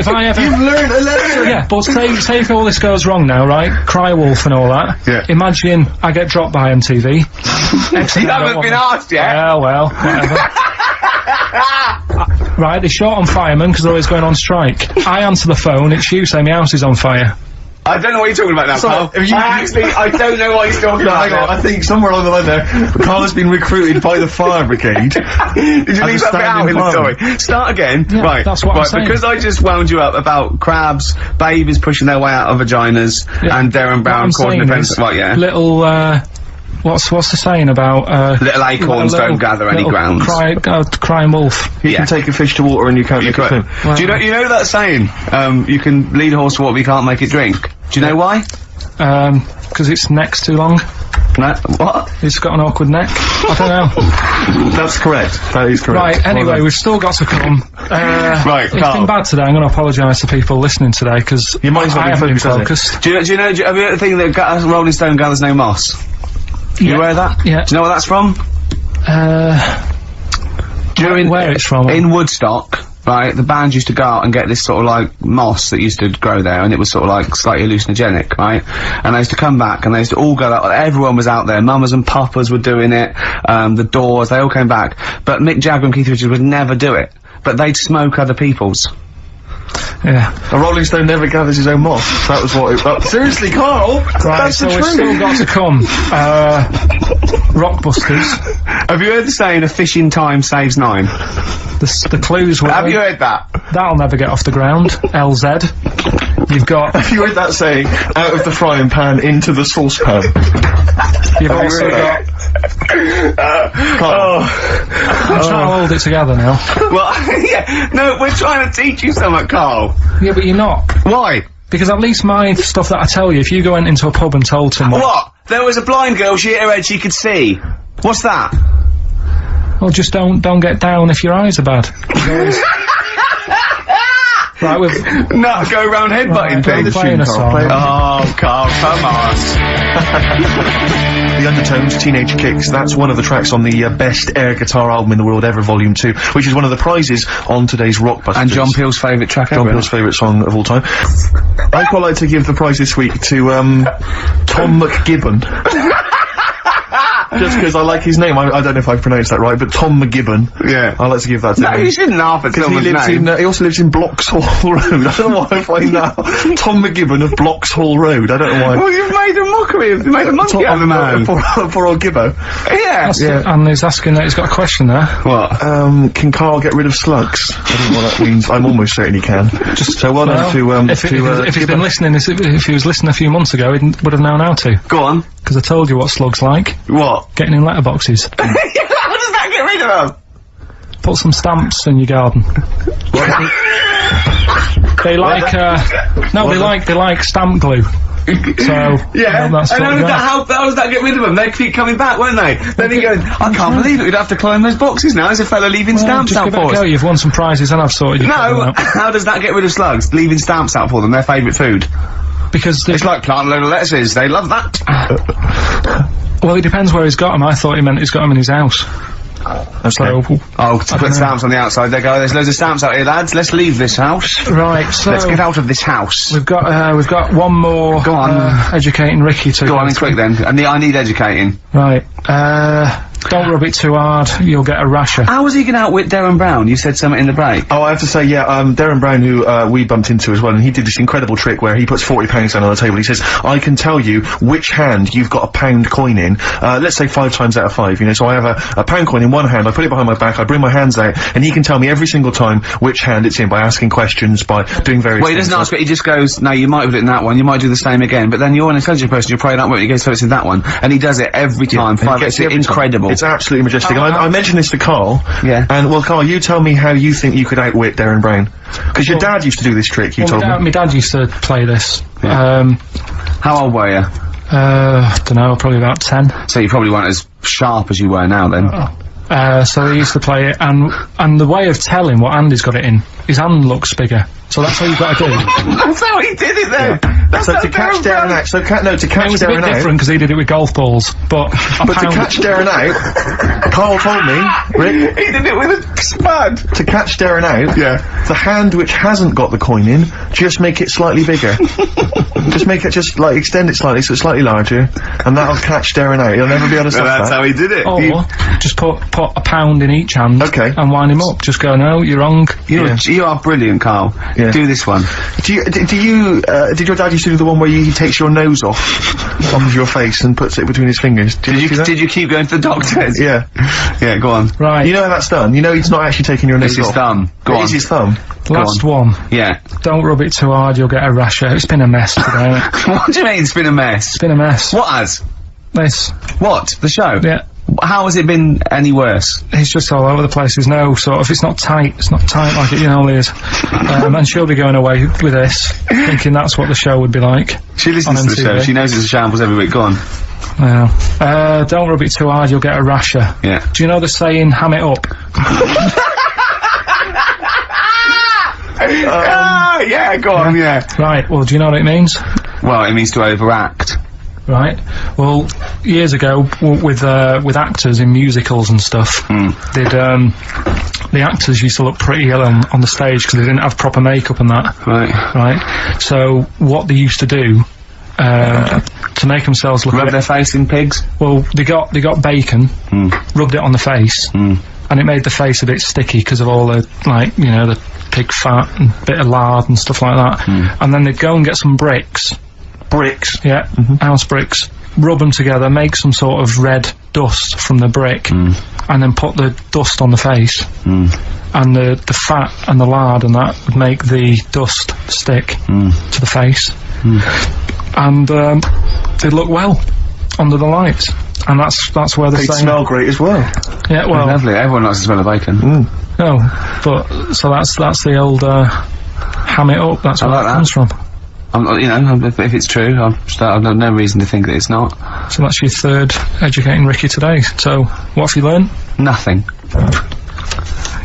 if I ever... You've learned a lesson! Yeah, but say if all this goes wrong now, right? Cry wolf and all that. Yeah. Imagine I get dropped by MTV. You haven't been asked yet. Well, whatever. Right, they're short on firemen because they're always going on strike. I answer the phone, it's you saying my house is on fire. I don't know what you're talking about now, Carl. I don't know what he's talking about. Hang on, I think somewhere along the line there, Carl has been recruited by the fire brigade. Did you leave that bit out in the story? Start again. Yeah, right, that's what I'm saying. Because I just wound you up about crabs, babies pushing their way out of vaginas, and Darren Brown causing offence. Right, yeah. Little, what's the saying about, little acorns don't gather any grounds. Crying wolf. You can take a fish to water and you can't make it swim. Do you know that saying? You can lead a horse to water, but you can't make it drink. Do you know why? Because its neck's too long. No, what? It's got an awkward neck. I don't know. That's correct. That is correct. Right, anyway, we've still got to come. Right, it's been bad today. I'm going to apologise to people listening today, because your mind's not been Do focused. you know, have you heard the thing that Rolling Stone gathers no moss? You aware of that? Yeah. Do you know where that's from? Where it's from? In Woodstock. Right, the band used to go out and get this sort of like moss that used to grow there, and it was sort of like slightly hallucinogenic, right? And they used to come back, and they used to all go out, everyone was out there, mamas and papas were doing it, the Doors, they all came back. But Mick Jagger and Keith Richards would never do it, but they'd smoke other people's. Yeah. A Rolling Stone never gathers his own moss. That was what it... seriously, Carl! Right, that's so the we've truth! still got to come. Rockbusters. Have you heard the saying, a fish in time saves 9? The clues were... Have you heard that? That'll never get off the ground. LZ. You've got... Have you heard that saying, out of the frying pan into the saucepan? You've also got... Carl. I'm trying to hold it together now. Well, yeah, no, we're trying to teach you something, Carl. Yeah, but you're not. Why? Because at least my stuff that I tell you, if you go into a pub and told someone... What? There was a blind girl, she hit her head, she could see. What's that? Well, just don't get down if your eyes are bad. Right, we've... No, go around headbutting things. Playing a song. Oh, Carl, come on. The Undertones, Teenage Kicks, that's one of the tracks on the best air guitar album in the world ever, Volume 2, which is one of the prizes on today's Rockbusters. And John Peel's favourite track ever. John Peel's favourite song of all time. I'd quite like to give the prize this week to, Tom McGibbon. Just because I like his name. I don't know if I've pronounced that right, but Tom McGibbon. Yeah. I'd like to give that to him. No, you shouldn't laugh at someone's name. He also lives in Bloxhall Road. I don't know why I find that. Tom McGibbon of Bloxhall Road. I don't know why. Well, you've made a mockery of, made a monkey out of the man. For old Gibbo. Yeah. And he's asking that, he's got a question there. What? Can Carl get rid of slugs? I don't know what that means. I'm almost certain he can. Just so well done to, if he's been listening, if he was listening a few months ago, he would have known how to. Go on. Because I told you what slugs like. What? Getting in letterboxes. How does that get rid of them? Put some stamps in your garden. They like, they like stamp glue. So, yeah, that's and how does that get rid of them? They'd keep coming back, won't they? Then he goes, I can't believe it, we'd have to climb those boxes now, there's a fella leaving stamps out for us. You've won some prizes and I've sorted you. No, how does that get rid of slugs? Leaving stamps out for them, their favourite food. Because it's like planting a load of lettuces, they love that. Well, it depends where he's got them. I thought he meant he's got them in his house. Okay. So, to put stamps on the outside, they go, there's loads of stamps out here, lads, let's leave this house. Right, so... let's get out of this house. We've got one more... Go on. Educating Ricky to... Go on, and quick then. I need educating. Right, don't rub it too hard, you'll get a rasher. How was he gonna outwit Darren Brown? You said something in the break. Oh, I have to say, yeah, Darren Brown, who, we bumped into as well, and he did this incredible trick where he puts £40 down on the table. He says, I can tell you which hand you've got a £1 coin in, let's say 5 times out of 5, you know, so I have a £1 coin in one hand, I put it behind my back, I bring my hands out, and he can tell me every single time which hand it's in by asking questions, by doing various Well, he doesn't ask it, he just goes, no, you might put it in that one, you might do the same again, but then you're an intelligent person, you're probably not what he goes, so it's in that one, and he does it every time, it's incredible. It's absolutely majestic. I mentioned this to Carl. Yeah. And, well, Carl, you tell me how you think you could outwit Darren Brown. Because your dad used to do this trick, you told me. My dad used to play this. Yeah. How old were you? Dunno, probably about 10. So you probably weren't as sharp as you were now, then? So he used to play it, and the way of telling what hand he's got it in, his hand looks bigger. So that's all you've got to do. That's how he did it then. That's So to catch Darren out, to catch It was a bit Darren out. different because he did it with golf balls, but But to catch Darren out, Carl told me, Rick, He did it with a spud. to catch Darren out, the hand which hasn't got the coin in, just make it slightly bigger. Just make it, just like extend it slightly so it's slightly larger, and that'll catch Darren out. He'll never be able to stop That's that. how he did it. or just put a pound in each hand. Okay. And wind him up. Just go, no, you're wrong. You are brilliant, Carl. Yeah. Do this one. Did your dad used to do the one where he takes your nose off of your face and puts it between his fingers? Did you keep going to the doctors? Yeah. Yeah, go on. Right. You know how that's done? You know he's not actually taking your nose It's his off. thumb. Go It on. is his thumb. Last Go one. Yeah. Don't rub it too hard, you'll get a rasher. It's been a mess today. What do you mean it's been a mess? It's been a mess. What has? This. What? The show? Yeah. How has it been any worse? It's just all over the place. There's no sort of, it's not tight like it normally is. And she'll be going away with this, thinking that's what the show would be like. She listens On to the show. MTV. She knows it's a shambles every week. Go on. Yeah. Don't rub it too hard, you'll get a rasher. Yeah. Do you know the saying, ham it up? Yeah, go on, yeah. Right, well, do you know what it means? Well, it means to overact. Right. Well, years ago, with actors in musicals and stuff, the actors used to look pretty ill on the stage because they didn't have proper makeup and that. Right. Right. So what they used to do to make themselves look Rub their face in pigs? well, they got bacon, rubbed it on the face, and it made the face a bit sticky because of all the the pig fat and bit of lard and stuff like that. And then they'd go and get some bricks. Yeah, house bricks, rub them together, make some sort of red dust from the brick, and then put the dust on the face, and the fat and the lard and that would make the dust stick to the face, and they'd look well under the lights, and that's where They'd saying, smell great as well. yeah, well, Lovely. Everyone likes the smell of bacon. no, but so that's the old ham it up. That's where like that that. comes from. If it's true, I've no reason to think that it's not. So that's your third educating Ricky today. So what have you learned? Nothing.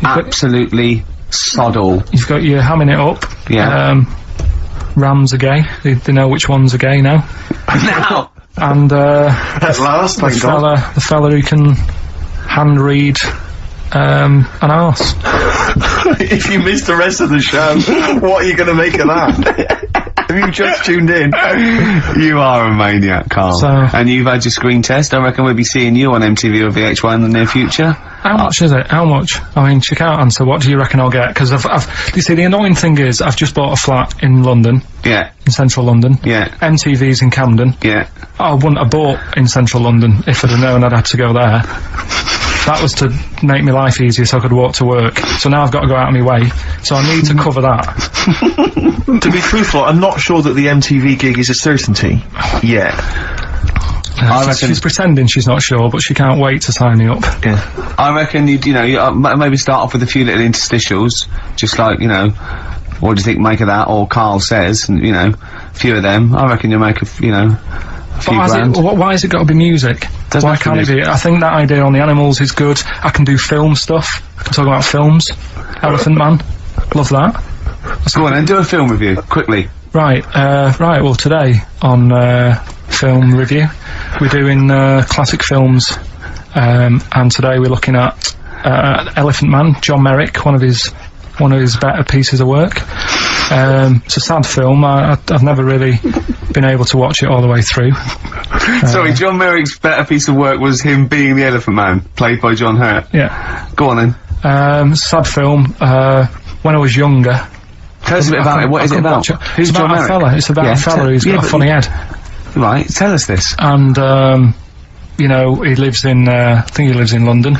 Absolutely sod all. You've got your hamming it up. Yeah. Rams are gay. They know which ones are gay now. Now! And At last, thank God. the fella who can hand read an arse. If you missed the rest of the show, what are you going to make of that? Have you just tuned in? You are a maniac, Carl. So- and you've had your screen test. I reckon we'll be seeing you on MTV or VH1 in the near future. How much is it? How much? I mean, she can't answer. What do you reckon I'll get? Because you see, the annoying thing is, I've just bought a flat in London, Yeah. in central London. Yeah. MTV's in Camden. Yeah. I wouldn't have bought in central London if I'd have known I'd had to go there. That was to make my life easier so I could walk to work. So now I've got to go out of my way. So I need to cover that. To be truthful, I'm not sure that the MTV gig is a certainty yet. I reckon- She's pretending she's not sure, but she can't wait to sign me up. Yeah. I reckon you maybe start off with a few little interstitials, just like, what do you think make of that? Or Carl says, and, a few of them. I reckon you'll make a few grand. Why has it got to be music? Doesn't Why have to can't be it be? I think that idea on the animals is good. I can do film stuff. I can talk about films. Elephant Man. Love that. Go on then, do a film review, quickly. Right, well today on film review we're doing classic films, and today we're looking at Elephant Man, John Merrick, one of his better pieces of work. It's a sad film. I've never really been able to watch it all the way through. Sorry, John Merrick's better piece of work was him being the Elephant Man, played by John Hurt. Yeah. Go on then. Sad film. When I was younger. Tell us a bit about it. What is it about? Who's It's John about Merrick? a fella. It's about a fella who's got a funny head. Right, tell us this. And he lives in I think he lives in London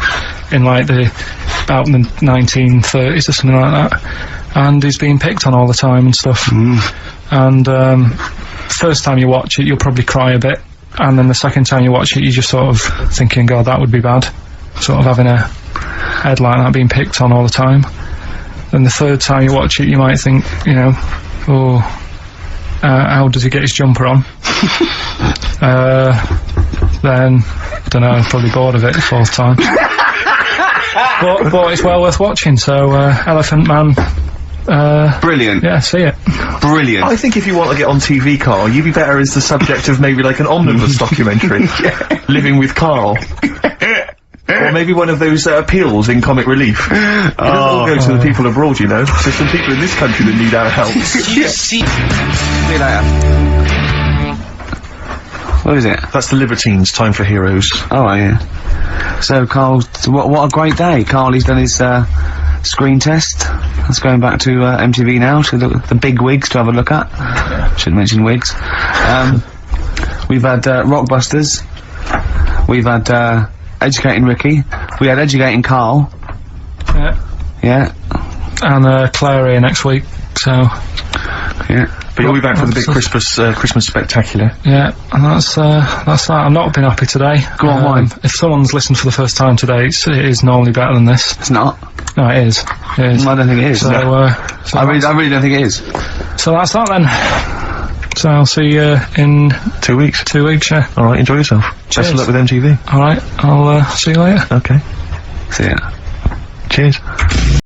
in about the 1930s or something like that, and he's being picked on all the time and stuff. And first time you watch it you'll probably cry a bit, and then the second time you watch it you're just sort of thinking, God, that would be bad, sort of having a head like that being picked on all the time. Then the third time you watch it you might think, how does he get his jumper on? Then, I don't know, I'm probably bored of it the fourth time. but it's well worth watching, so Elephant Man, Brilliant. Yeah, see it. Brilliant. I think if you want to get on TV, Carl, you'd be better as the subject of maybe like an omnibus documentary. Living with Carl. Or maybe one of those appeals in Comic Relief. It doesn't all go to the people abroad, you know. There's some people in this country that need our help. See you later. What is it? That's the Libertines, Time for Heroes. Oh, yeah. So, Carl, what a great day. Carl, he's done his, screen test. That's going back to, MTV now, to the big wigs to have a look at. Shouldn't mention wigs. We've had, Rockbusters. We've had, Educating Ricky. We had Educating Carl. Yeah. Yeah. And, Claire here next week, so... Yeah. But you'll be back for the big Christmas spectacular. Yeah, and that's that. I've not been happy today. Go on, why? If someone's listened for the first time today, it is normally better than this. It's not. No, it is. It is. I don't think it is. So, I really don't think it is. So that's that then. So I'll see you in 2 weeks. 2 weeks, yeah. Alright, enjoy yourself. Cheers. Best of luck with MTV. Alright, I'll see you later. Okay. See ya. Cheers.